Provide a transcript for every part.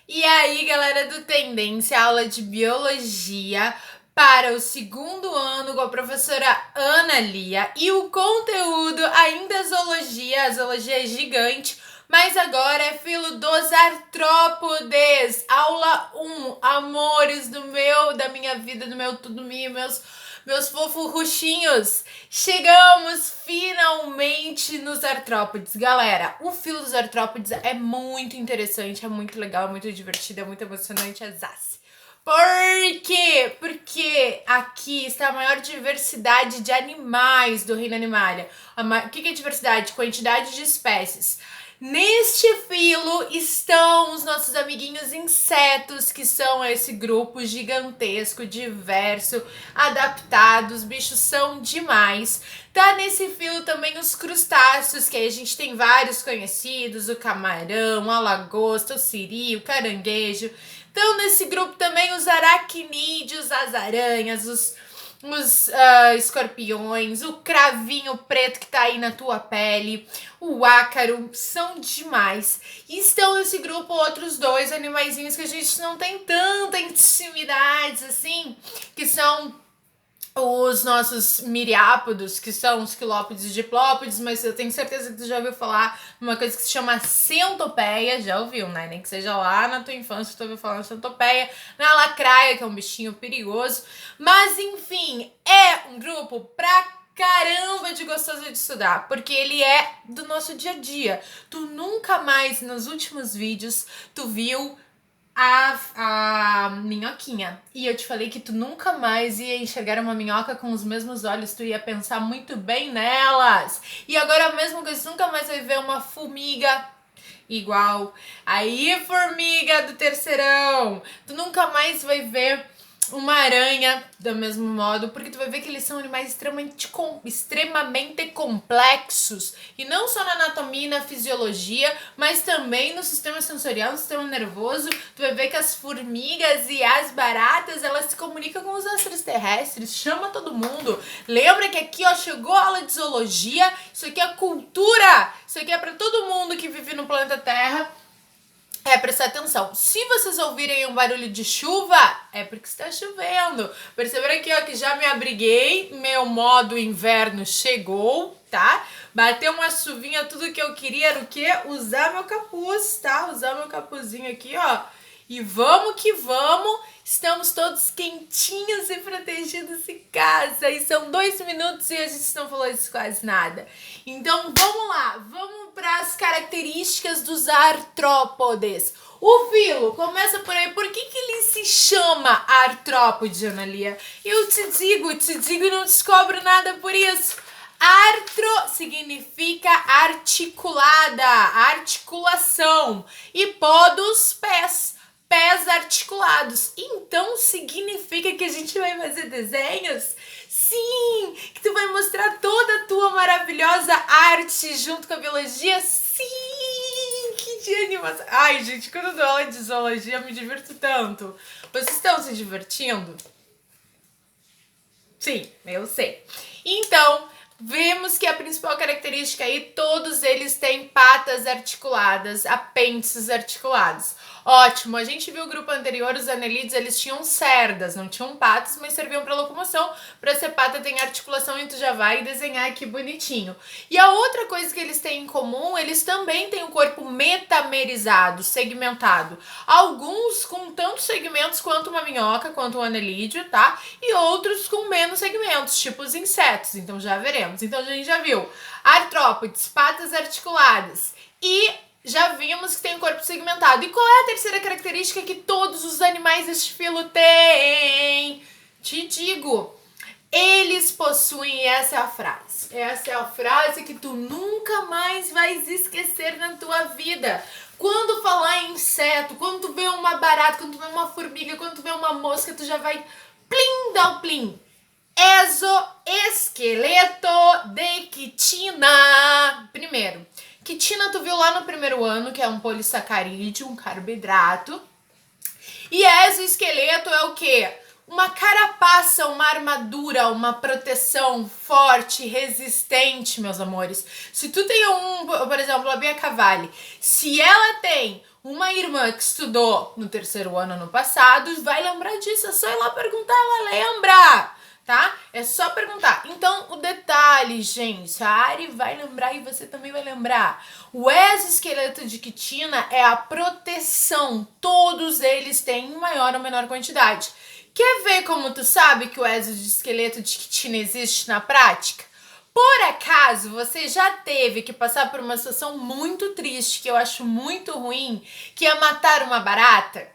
E aí, galera do Tendência, aula de biologia para o segundo ano com a professora Ana Lia. E o conteúdo ainda é zoologia, a zoologia é gigante, mas agora é filo dos artrópodes. Aula 1, amores da minha vida, do meu tudo meu, meus fofos ruchinhos. Chegamos finalmente nos artrópodes. Galera, o filo dos artrópodes é muito interessante, é muito legal, é muito divertido, é muito emocionante, é zace. Por quê? Porque aqui está a maior diversidade de animais do reino animalia. O que é diversidade? Quantidade de espécies. Neste filo estão os nossos amiguinhos insetos, que são esse grupo gigantesco, diverso, adaptado. Os bichos são demais. Tá nesse filo também os crustáceos, que aí a gente tem vários conhecidos: o camarão, a lagosta, o siri, o caranguejo. Então nesse grupo também os aracnídeos, as aranhas, os escorpiões, o cravinho preto que tá aí na tua pele, o ácaro, são demais. E estão nesse grupo outros dois animaizinhos que a gente não tem tanta intimidade assim, que são os nossos miriápodos, que são os quilópodes e diplópodes, mas eu tenho certeza que tu já ouviu falar uma coisa que se chama centopeia, já ouviu, né? Nem que seja lá na tua infância tu ouviu falar na centopeia, na lacraia, que é um bichinho perigoso, mas enfim, é um grupo pra caramba de gostoso de estudar, porque ele é do nosso dia a dia. Tu nunca mais, nos últimos vídeos, tu viu a minhoquinha. E eu te falei que tu nunca mais ia enxergar uma minhoca com os mesmos olhos, tu ia pensar muito bem nelas. E agora a mesma coisa, tu nunca mais vai ver uma formiga igual. Aí, formiga do terceirão, tu nunca mais vai ver uma aranha do mesmo modo, porque tu vai ver que eles são animais extremamente complexos, e não só na anatomia e na fisiologia, mas também no sistema sensorial, no sistema nervoso. Tu vai ver que as formigas e as baratas, elas se comunicam com os extraterrestres, chama todo mundo. Lembra que aqui, ó, chegou a aula de zoologia, isso aqui é cultura, isso aqui é para todo mundo que vive no planeta Terra. Prestar atenção. Se vocês ouvirem um barulho de chuva, é porque está chovendo. Perceberam aqui, ó, que já me abriguei, meu modo inverno chegou, tá? Bateu uma chuvinha, tudo que eu queria era o quê? Usar meu capuz, tá? Usar meu capuzinho aqui, ó. E vamos que vamos, estamos todos quentinhos e protegidos em casa. E são 2 minutos e a gente não falou isso quase nada. Então vamos lá, vamos para as características dos artrópodes. O filo, começa por aí. Por que ele se chama artrópode, Ana Lia? Eu te digo e não descobro nada por isso. Artro significa articulada, articulação. E podos, pés. Pés articulados. Então significa que a gente vai fazer desenhos? Sim! Que tu vai mostrar toda a tua maravilhosa arte junto com a biologia? Sim! Que de animação! Ai, gente, quando eu dou aula de zoologia eu me divirto tanto. Vocês estão se divertindo? Sim, eu sei. Então, vemos que a principal característica aí, todos eles têm patas articuladas, apêndices articulados. Ótimo, a gente viu o grupo anterior, os anelídeos, eles tinham cerdas, não tinham patas, mas serviam para locomoção. Para ser pata tem articulação e tu já vai desenhar aqui bonitinho. E a outra coisa que eles têm em comum, eles também têm o corpo metamerizado, segmentado. Alguns com tantos segmentos quanto uma minhoca, quanto um anelídeo, tá? E outros com menos segmentos, tipo os insetos, então já veremos. Então a gente já viu artrópodes, patas articuladas, e já vimos que tem um corpo segmentado. E qual é a terceira característica que todos os animais deste filo têm? Te digo, eles possuem, essa é a frase. Essa é a frase que tu nunca mais vais esquecer na tua vida. Quando falar em inseto, quando tu vê uma barata, quando tu vê uma formiga, quando tu vê uma mosca, tu já vai plim, dá o plim. Exoesqueleto de quitina. Primeiro, quitina tu viu lá no primeiro ano, que é um polissacarídeo, um carboidrato. E exoesqueleto é o quê? Uma carapaça, uma armadura, uma proteção forte, resistente, meus amores. Se tu tem por exemplo, a Bia Cavalli, se ela tem Uma irmã que estudou no terceiro ano passado vai lembrar disso, é só ir lá perguntar, ela lembra, tá? É só perguntar. Então, o detalhe, gente, a Ari vai lembrar e você também vai lembrar. O exoesqueleto de quitina é a proteção. Todos eles têm em maior ou menor quantidade. Quer ver como tu sabe que o exoesqueleto de quitina existe na prática? Por acaso você já teve que passar por uma situação muito triste, que eu acho muito ruim, que é matar uma barata?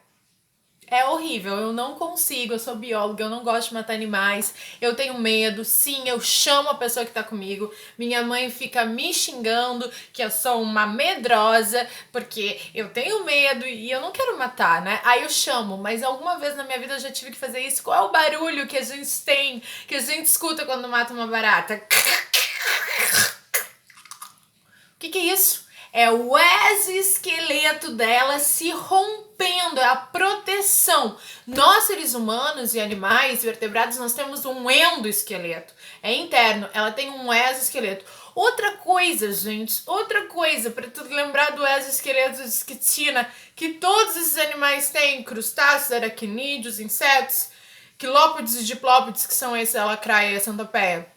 É horrível, eu não consigo, eu sou bióloga, eu não gosto de matar animais, eu tenho medo, sim, eu chamo a pessoa que tá comigo, minha mãe fica me xingando que eu sou uma medrosa, porque eu tenho medo e eu não quero matar, né? Aí eu chamo, mas alguma vez na minha vida eu já tive que fazer isso. Qual é o barulho que a gente tem, que a gente escuta quando mata uma barata? O que é isso? É o exoesqueleto dela se rompendo, é a proteção. Nós, seres humanos e animais vertebrados, nós temos um endoesqueleto. É interno, ela tem um exoesqueleto. Outra coisa, gente, outra coisa, para tu lembrar do exoesqueleto de quitina, que todos esses animais têm, crustáceos, aracnídeos, insetos, quilópodes e diplópodes, que são esses, a lacraia e a centopeia.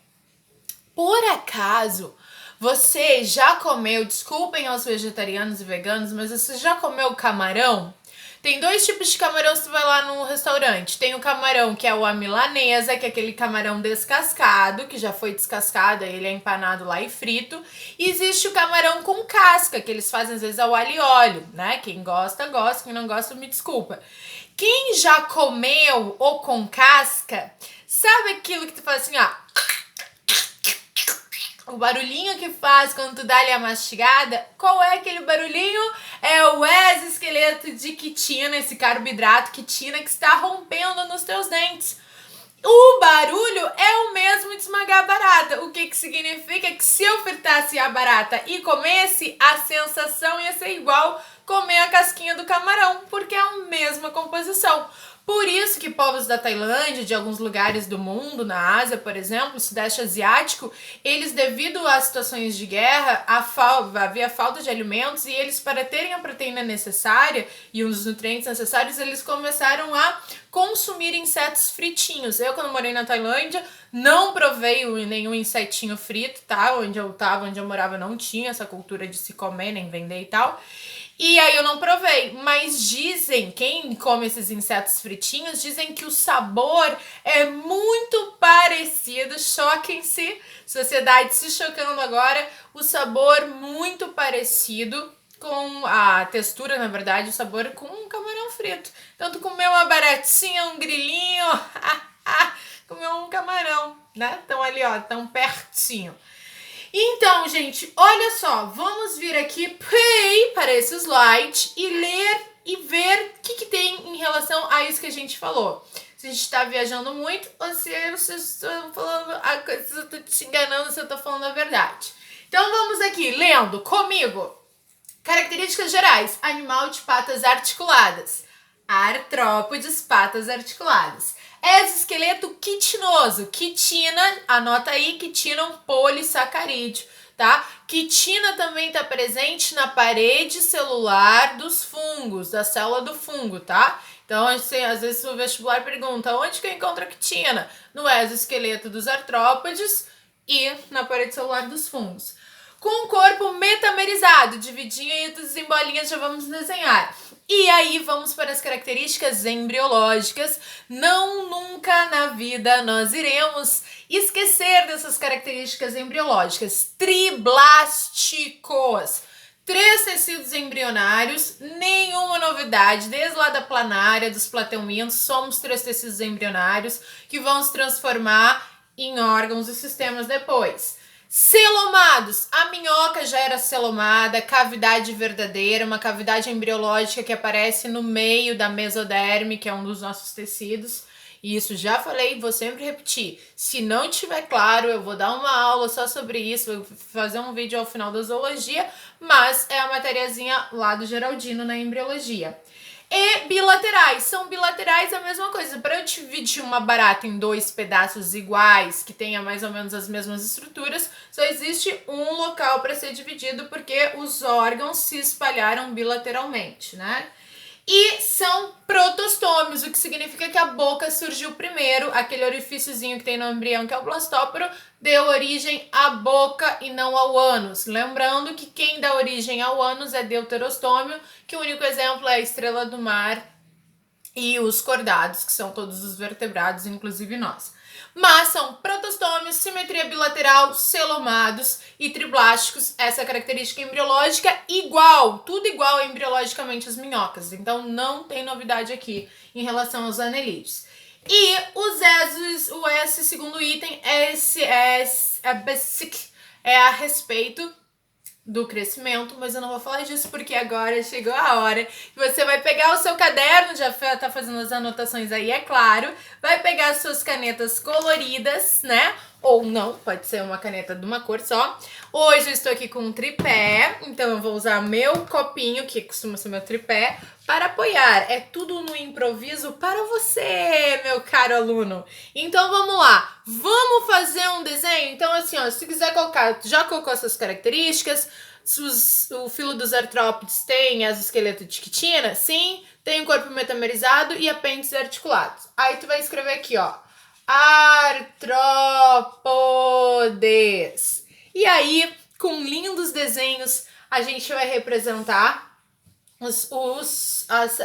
Por acaso, você já comeu, desculpem aos vegetarianos e veganos, mas você já comeu camarão? Tem dois tipos de camarão se tu vai lá no restaurante. Tem o camarão que é o à milanesa, que é aquele camarão descascado, que já foi descascado, ele é empanado lá e frito. E existe o camarão com casca, que eles fazem às vezes ao alho e óleo, né? Quem gosta, gosta, quem não gosta, me desculpa. Quem já comeu o com casca, sabe aquilo que tu faz assim, ó? O barulhinho que faz quando tu dá ali a mastigada, qual é aquele barulhinho? É o exoesqueleto de quitina, esse carboidrato quitina que está rompendo nos teus dentes. O barulho é o mesmo de esmagar a barata. O que significa que se eu fritasse a barata e comesse, a sensação ia ser igual comer a casquinha do camarão, porque é a mesma composição. Por isso que povos da Tailândia, de alguns lugares do mundo, na Ásia, por exemplo, Sudeste Asiático, eles, devido a situações de guerra, havia falta de alimentos e eles, para terem a proteína necessária e os nutrientes necessários, eles começaram a consumir insetos fritinhos. Eu, quando morei na Tailândia, não provei nenhum insetinho frito, tá? Onde eu morava, não tinha essa cultura de se comer, nem vender e tal. E aí eu não provei, mas dizem, quem come esses insetos fritinhos, dizem que o sabor é muito parecido, choquem-se, sociedade se chocando agora, o sabor muito parecido com a textura, na verdade, o sabor com um camarão frito. Então tu comeu uma baratinha, um grilinho, comeu um camarão, né? Estão ali, ó, tão pertinho. Então, gente, olha só, vamos vir aqui para esse slide e ler e ver o que tem em relação a isso que a gente falou. Se a gente está viajando muito ou se vocês estão falando a coisa, se eu estou te enganando, se eu estou falando a verdade. Então, vamos aqui, lendo comigo. Características gerais, animal de patas articuladas. Artrópodes, patas articuladas. Exoesqueleto quitinoso. Quitina, anota aí, quitina é um polissacarídeo, tá? Quitina também está presente na parede celular dos fungos, da célula do fungo, tá? Então, assim, às vezes o vestibular pergunta, onde que eu encontro a quitina? No exoesqueleto dos artrópodes e na parede celular dos fungos. Com o corpo metamerizado, divididos em bolinhas, já vamos desenhar. E aí vamos para as características embriológicas. Não nunca na vida nós iremos esquecer dessas características embriológicas. Triblásticos. 3 tecidos embrionários, nenhuma novidade, desde lá da planária, dos plateumintos, somos 3 tecidos embrionários que vão se transformar em órgãos e sistemas depois. Celomados, a minhoca já era celomada, cavidade verdadeira, uma cavidade embriológica que aparece no meio da mesoderme, que é um dos nossos tecidos. E isso já falei, vou sempre repetir. Se não tiver claro, eu vou dar uma aula só sobre isso, vou fazer um vídeo ao final da zoologia, mas é a matériazinha lá do Geraldino na embriologia. e bilaterais. São bilaterais a mesma coisa. Para eu dividir uma barata em 2 pedaços iguais, que tenha mais ou menos as mesmas estruturas, só existe um local para ser dividido, porque os órgãos se espalharam bilateralmente, né? E são protostômios, o que significa que a boca surgiu primeiro, aquele orifíciozinho que tem no embrião, que é o blastóporo, deu origem à boca e não ao ânus. Lembrando que quem dá origem ao ânus é deuterostômio, que o único exemplo é a estrela do mar e os cordados, que são todos os vertebrados, inclusive nós. Mas são protostômios, simetria bilateral, celomados e triblásticos. Essa característica embriológica igual, tudo igual embriologicamente às minhocas. Então não tem novidade aqui em relação aos anelídeos. E o S, segundo item, é a respeito do crescimento, mas eu não vou falar disso porque agora chegou a hora que você vai pegar o seu caderno, já tá fazendo as anotações aí, é claro, vai pegar as suas canetas coloridas, né? Ou não, pode ser uma caneta de uma cor só. Hoje eu estou aqui com um tripé, então eu vou usar meu copinho, que costuma ser meu tripé, para apoiar. É tudo no improviso para você, meu caro aluno. Então vamos lá, vamos fazer um desenho? Então assim, ó, se quiser colocar, já colocou essas características, o filo dos artrópodes tem exoesqueleto de quitina? Sim, tem o corpo metamerizado e apêndices articulados. Aí tu vai escrever aqui, ó, artrópodes. E aí, com lindos desenhos, a gente vai representar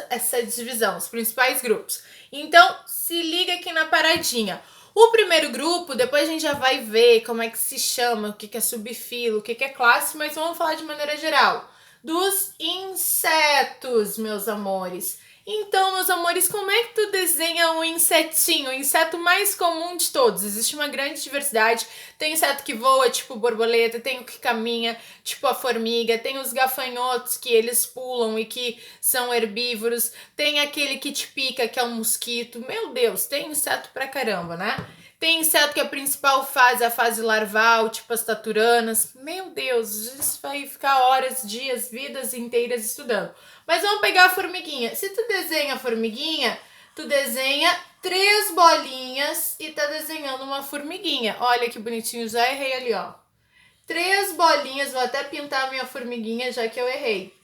essa divisão, os principais grupos. Então, se liga aqui na paradinha. O primeiro grupo, depois a gente já vai ver como é que se chama, o que é subfilo, o que é classe, mas vamos falar de maneira geral. Dos insetos, meus amores. Então, meus amores, como é que tu desenha um insetinho? O inseto mais comum de todos. Existe uma grande diversidade. Tem inseto que voa, tipo borboleta, tem o que caminha, tipo a formiga, tem os gafanhotos que eles pulam e que são herbívoros, tem aquele que te pica, que é um mosquito. Meu Deus, tem inseto pra caramba, né? Tem inseto que a principal fase é a fase larval, tipo as taturanas. Meu Deus, isso vai ficar horas, dias, vidas inteiras estudando. Mas vamos pegar a formiguinha. Se tu desenha a formiguinha, tu desenha 3 bolinhas e tá desenhando uma formiguinha. Olha que bonitinho, já errei ali, ó. 3 bolinhas, vou até pintar a minha formiguinha já que eu errei.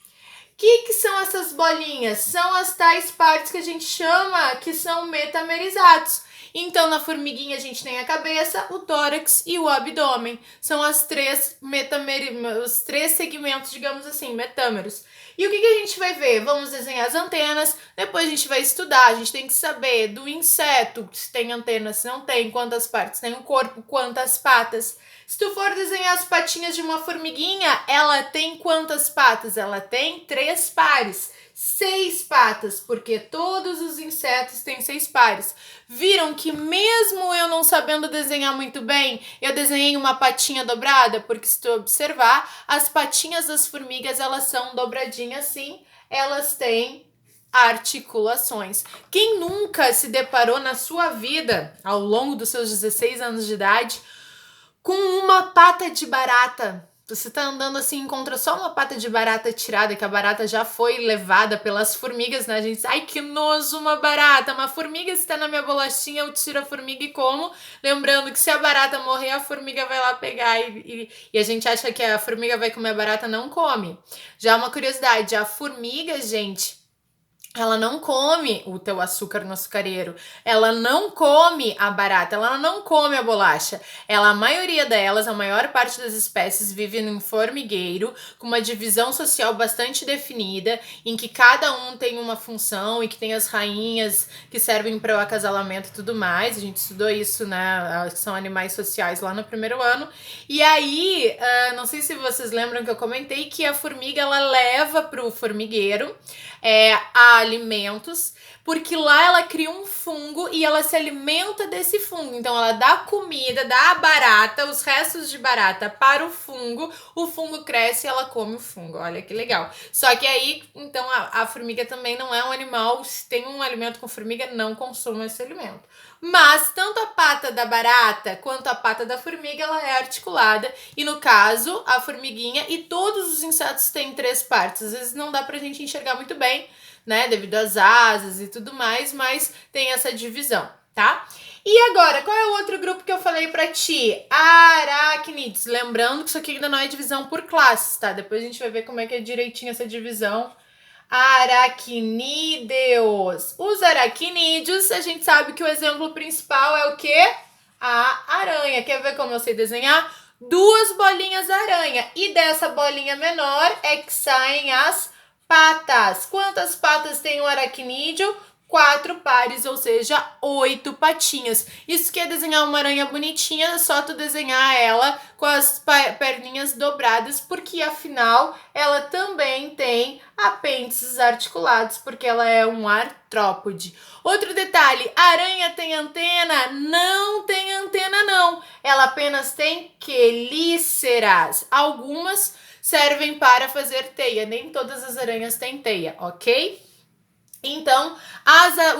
O que são essas bolinhas? São as tais partes que a gente chama que são metamerizados. Então, na formiguinha a gente tem a cabeça, o tórax e o abdômen. São os 3 segmentos, digamos assim, metâmeros. E o que a gente vai ver? Vamos desenhar as antenas, depois a gente vai estudar, a gente tem que saber do inseto, se tem antena, se não tem, quantas partes tem o corpo, quantas patas. Se tu for desenhar as patinhas de uma formiguinha, ela tem quantas patas? Ela tem 3 pares. 6 patas, porque todos os insetos têm 6 pares. Viram que mesmo eu não sabendo desenhar muito bem, eu desenhei uma patinha dobrada? Porque se tu observar, as patinhas das formigas, elas são dobradinhas sim, elas têm articulações. Quem nunca se deparou na sua vida, ao longo dos seus 16 anos de idade, com uma pata de barata? Você tá andando assim, encontra só uma pata de barata tirada, que a barata já foi levada pelas formigas, né? A gente diz, ai que nojo, uma barata, uma formiga, se tá na minha bolachinha, eu tiro a formiga e como. Lembrando que se a barata morrer, a formiga vai lá pegar e a gente acha que a formiga vai comer a barata, não come. Já uma curiosidade, a formiga, gente, ela não come o teu açúcar no açucareiro, ela não come a barata, ela não come a bolacha. A maioria delas, a maior parte das espécies, vive num formigueiro com uma divisão social bastante definida, em que cada um tem uma função e que tem as rainhas que servem para o acasalamento e tudo mais. A gente estudou isso, né? São animais sociais lá no primeiro ano. E aí, não sei se vocês lembram que eu comentei que a formiga ela leva para o formigueiro a alimentos, porque lá ela cria um fungo e ela se alimenta desse fungo. Então ela dá comida, dá a barata, os restos de barata para o fungo cresce e ela come o fungo. Olha que legal. Só que aí, então a formiga também não é um animal, se tem um alimento com formiga, não consuma esse alimento. Mas tanto a pata da barata quanto a pata da formiga, ela é articulada. E no caso, a formiguinha e todos os insetos têm 3 partes. Às vezes não dá pra gente enxergar muito bem. né, devido às asas e tudo mais, mas tem essa divisão, tá? E agora, qual é o outro grupo que eu falei pra ti? Aracnídeos. Lembrando que isso aqui ainda não é divisão por classes, tá? Depois a gente vai ver como é que é direitinho essa divisão. Aracnídeos. Os aracnídeos, a gente sabe que o exemplo principal é o quê? A aranha. Quer ver como eu sei desenhar? Duas bolinhas aranha. E dessa bolinha menor é que saem as patas. Quantas patas tem o aracnídeo? 4 pares, ou seja, 8 patinhas. Isso quer desenhar uma aranha bonitinha, é só tu desenhar ela com as perninhas dobradas, porque afinal ela também tem apêndices articulados, porque ela é um artrópode. Outro detalhe, a aranha tem antena? Não tem antena não, ela apenas tem quelíceras. Algumas servem para fazer teia, nem todas as aranhas têm teia, ok? Então,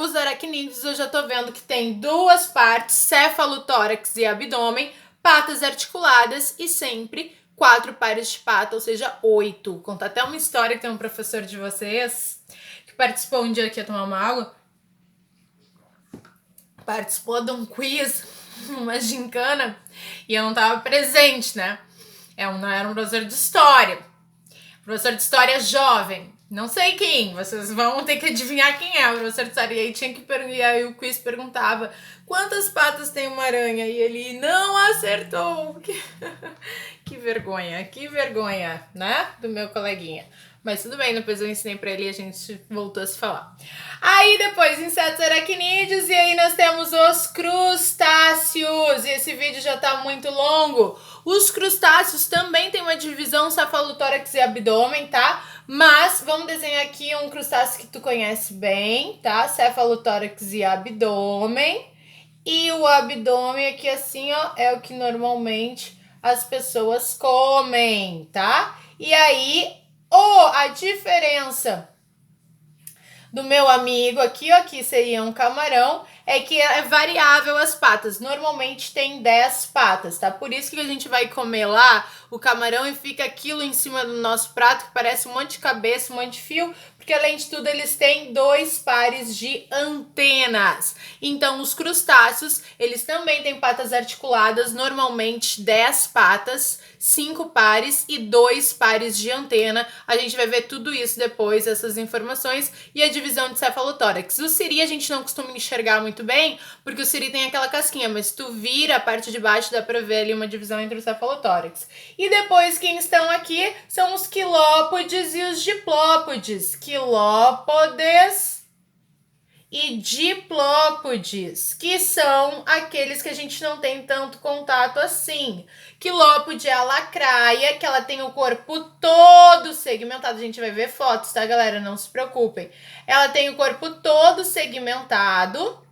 os aracnídeos eu já tô vendo que tem duas partes, céfalo, tórax e abdômen, patas articuladas e sempre 4 pares de pata, ou seja, 8. Contar até uma história que tem um professor de vocês que participou um dia aqui a tomar uma água, participou de um quiz, uma gincana, e eu não tava presente, né? Não era um professor de história. Professor de história jovem. Não sei quem, vocês vão ter que adivinhar quem é o professor de história. E aí o quiz perguntava quantas patas tem uma aranha? E ele não acertou. Que vergonha, né? Do meu coleguinha. Mas tudo bem, depois eu ensinei pra ele e a gente voltou a se falar. Aí depois, insetos aracnídeos, e aí nós temos os crustáceos. E esse vídeo já tá muito longo. Os crustáceos também tem uma divisão cefalotórax e abdômen, tá? Mas vamos desenhar aqui um crustáceo que tu conhece bem, tá? Cefalotórax e abdômen. E o abdômen aqui assim, ó, é o que normalmente as pessoas comem, tá? E aí, a diferença do meu amigo aqui, ó, que seria um camarão, é que é variável as patas. Normalmente tem 10 patas, tá? Por isso que a gente vai comer lá o camarão e fica aquilo em cima do nosso prato, que parece um monte de cabeça, um monte de fio, porque além de tudo eles têm 2 pares de antenas. Então os crustáceos, eles também têm patas articuladas, normalmente 10 patas, 5 pares e 2 pares de antena. A gente vai ver tudo isso depois, essas informações, e a divisão de cefalotórax. O siri a gente não costuma enxergar muito bem, porque o siri tem aquela casquinha, mas se tu vira a parte de baixo dá pra ver ali uma divisão entre o cefalotórax. E depois quem estão aqui são os quilópodes e os diplópodes. Quilópodes e diplópodes, que são aqueles que a gente não tem tanto contato assim. Quilópode é a lacraia, que ela tem o corpo todo segmentado. A gente vai ver fotos, tá, galera? Não se preocupem. Ela tem o corpo todo segmentado,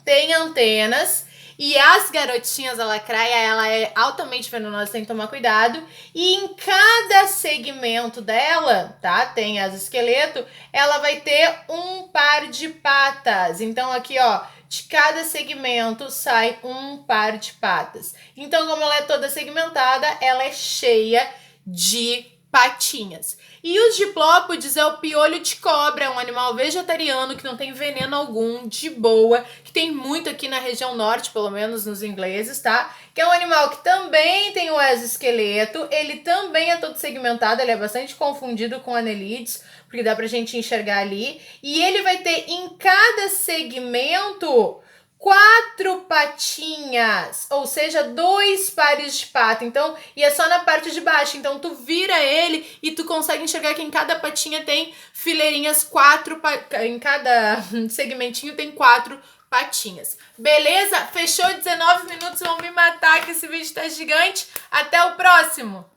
tem antenas, e as garotinhas da lacraia, ela é altamente venenosa, tem que tomar cuidado. E em cada segmento dela, tá? Tem as esqueleto, ela vai ter um par de patas. Então aqui, ó, de cada segmento sai um par de patas. Então, como ela é toda segmentada, ela é cheia de patinhas. E os diplópodes é o piolho de cobra, é um animal vegetariano que não tem veneno algum, de boa, que tem muito aqui na região norte, pelo menos nos ingleses, tá? Que é um animal que também tem o exoesqueleto, ele também é todo segmentado, ele é bastante confundido com anelides, porque dá pra gente enxergar ali, e ele vai ter em cada segmento 4 patinhas, ou seja, 2 pares de pata. Então, e é só na parte de baixo. Então, tu vira ele e tu consegue enxergar que em cada patinha tem fileirinhas, em cada segmentinho tem 4 patinhas. Beleza? Fechou 19 minutos, vão me matar que esse vídeo tá gigante. Até o próximo!